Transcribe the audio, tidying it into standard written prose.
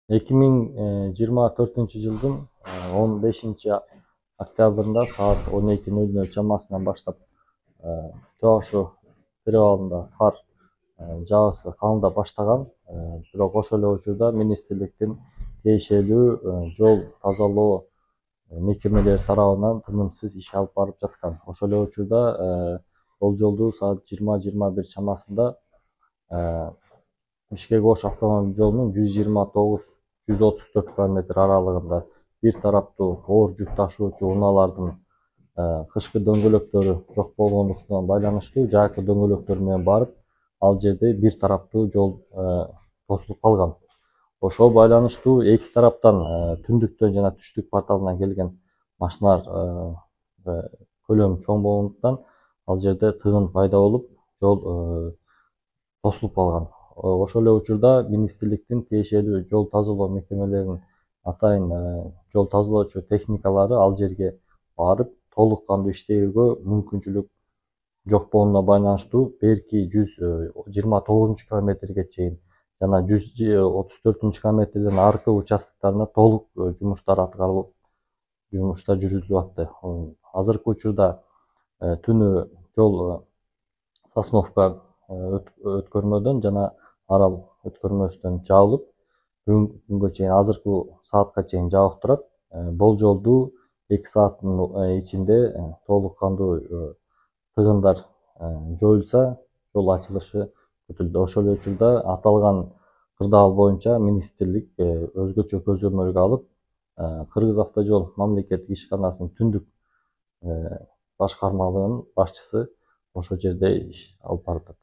2024-жылдын 15-октябрында саат 12:00 чамасынан баштап Төө Ошу перевалында кар жаагысы калыңдап баштаган. Бирок ошол эле учурда министрликтин тиешелүү жол тазалоо мекемелери тарабынан тынымсыз иш алып барып жаткан. Ошол эле учурда болжолдуу саат 20:21 чамасында Бишкек-Ош автомобиль жолунун 129-134 км аралыгында бир тараптуу оор жүк ташуучу унаалардын кышкы дөңгөлөктөрү жок болгондуктан байланыштуу жайкы дөңгөлөктөр менен барып, ал жерде бир тараптуу жол тосулуп калган. Ошого байланыштуу эки тараптан түндүктөн жана түштүк порталынан келген машиналар көлөмү чоң болгондуктан ал жерде тыгын пайда болуп, жол тосулуп калган. Ошол эле учурда министрликтин тиешелүү жол тазалоо мекемелеринин атайын жол тазалоочу техникалары ал жерге барып, толук кандуу иштөөгө мүмкүнчүлүк жок болгонуна байланыштуу берки 129 километрге чейин жана 134 километрден аркы участоктарына толук жумуштар аткарылып, жумуштар жүргүзүлүп атты. Азыркы учурда түнү жол Сосновка өткөрмөдөн жана Арал өткөрмөсүнөн жабылып, бүгүнгө чейин азыркы саатка чейин жабык турат. Болжолдуу 2 сааттын ичинде толук кандуу тыгындар жоюлса, жол ачылышы күтүлдү. Ошол эле учурда аталган кырдаал боюнча министрлик өзгөчө көзөмөлгө алып, Кыргызавтожол мамлекеттик ишканасынын түндүк башкармалыгынын башчысы ошол жерде иш алып барып атат.